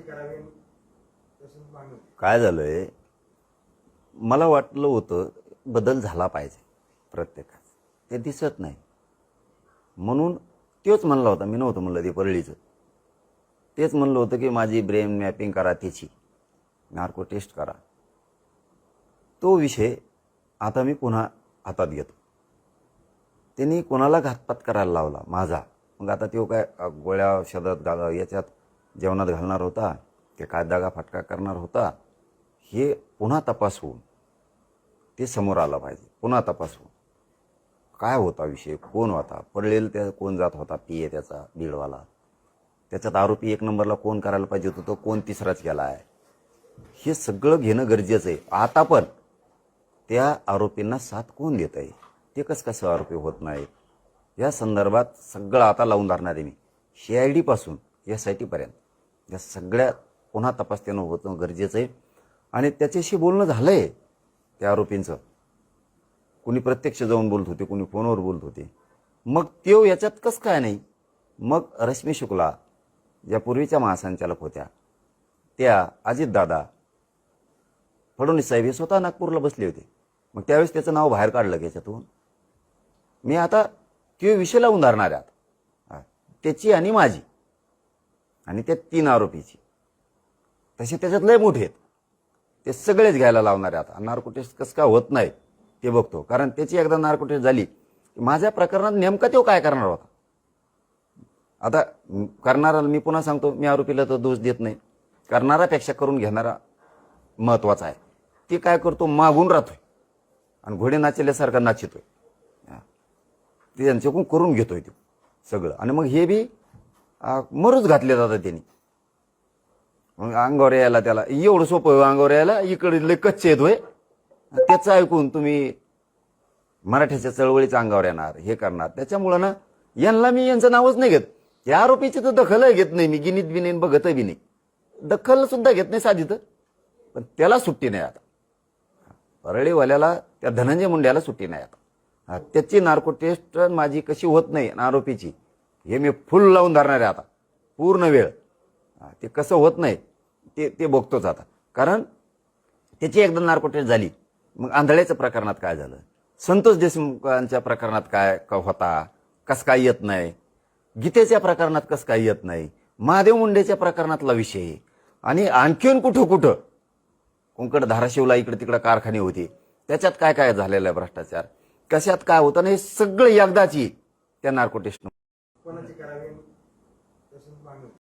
करावी तसंच मागणी होती. काय झालंय, मला वाटलं होतं बदल झाला पाहिजे प्रत्येकात, ते दिसत नाही. म्हणून तोच म्हणला होता, मी नव्हतं म्हणलं ते परळीचं, तेच म्हणलं होतं की माझी ब्रेन मॅपिंग करा, त्याची नार्को टेस्ट करा. तो विषय आता मी पुन्हा हातात घेतो. त्यांनी कोणाला घातपात करायला लावला माझा, मग आता तो काय गोळ्या औषधात याच्यात जेवणात घालणार होता, ते काय दागा फटका करणार होता, हे पुन्हा तपास होऊन ते समोर आलं पाहिजे. पुन्हा तपास होऊन काय होता विषय, कोण होता, पडलेला त्या कोण जात होता, पीए त्याचा बीडवाला, त्याच्यात आरोपी एक नंबरला कोण करायला पाहिजे होतं, तो कोण तिसराच केला आहे, हे सगळं घेणं गरजेचं आहे. आता पण त्या आरोपींना साथ कोण देत आहे, ते कसं आरोपी होत नाहीत, या संदर्भात सगळं आता लावून धरणार आहे मी. CID पासून SIT पर्यंत या सगळ्या पुन्हा तपास त्यानं होतं गरजेचं आहे. आणि त्याच्याशी बोलणं झालंय त्या आरोपींचं, कुणी प्रत्यक्ष जाऊन बोलत होते, कुणी फोनवर बोलत होते, मग त्यो याच्यात कसं काय नाही. मग रश्मी शुक्ला ज्या पूर्वीच्या महासंचालक होत्या, त्या अजितदादा, फडणवीस साहेब हे स्वतः नागपूरला बसले होते, मग त्यावेळेस त्याचं नाव बाहेर काढलं याच्यातून. मी आता तो विषय लावून धरणार आहे त्याची आणि माझी आणि त्या 3 आरोपीची, तसे त्याच्यात लय मोठे आहेत, ते सगळेच घ्यायला लावणार आहे. आता नार्को टेस्ट कसं काय होत नाही ते बघतो, कारण त्याची एकदा नार्को टेस्ट झाली माझ्या प्रकरणात नेमका तो काय करणार होता. आता करणारा, मी पुन्हा सांगतो, मी आरोपीला तर दोष देत नाही, करणारापेक्षा करून घेणारा महत्वाचा आहे. ते काय करतो, मागून राहतोय आणि घोडे नाचल्यासारखा नाचितोय, ते त्यांच्याकडून करून घेतोय ते सगळं. आणि मग हे बी मरूच घातले जातात त्यांनी. मग अंगावर यायला, त्याला एवढं सोपं आहे अंगावर यायला, इकडे लय कच्चे येतोय, त्याचं ऐकून तुम्ही मराठ्याच्या चळवळीच्या अंगावर येणार, हे करणार. त्याच्यामुळं ना यांना मी यांचं नावच नाही घेत. या आरोपीची तर दखल घेत नाही मी, गिनीत बी नाही, बघत बी नाही, दखल सुद्धा घेत नाही साधी. तर पण त्याला सुट्टी नाही आता, परळीवाल्याला, त्या धनंजय मुंड्याला सुट्टी नाही आता. त्याची नार्को टेस्ट माझी कशी होत नाही आरोपीची, हे मी फुल लावून धरणार आहे आता पूर्ण वेळ. ते कसं होत नाही ते बघतोच आता, कारण त्याची एकदा नार्को टेस्ट झाली. मग आंधळ्याच्या प्रकरणात काय झालं, संतोष देशमुखांच्या प्रकरणात काय होता, कसं काय येत नाही, गीतेच्या प्रकरणात कसं काय येत नाही, महादेव मुंडेच्या प्रकरणातला विषय, आणि आणखीन कुठं कुठं कोणकड धाराशिवला इकडे तिकडे कारखाने होते, त्याच्यात काय काय झालेलं आहे भ्रष्टाचार, कशात काय होतं ना, हे सगळं एकदाची त्या नार्को टेस्ट कोणाची करावी तसंच मागणी होती.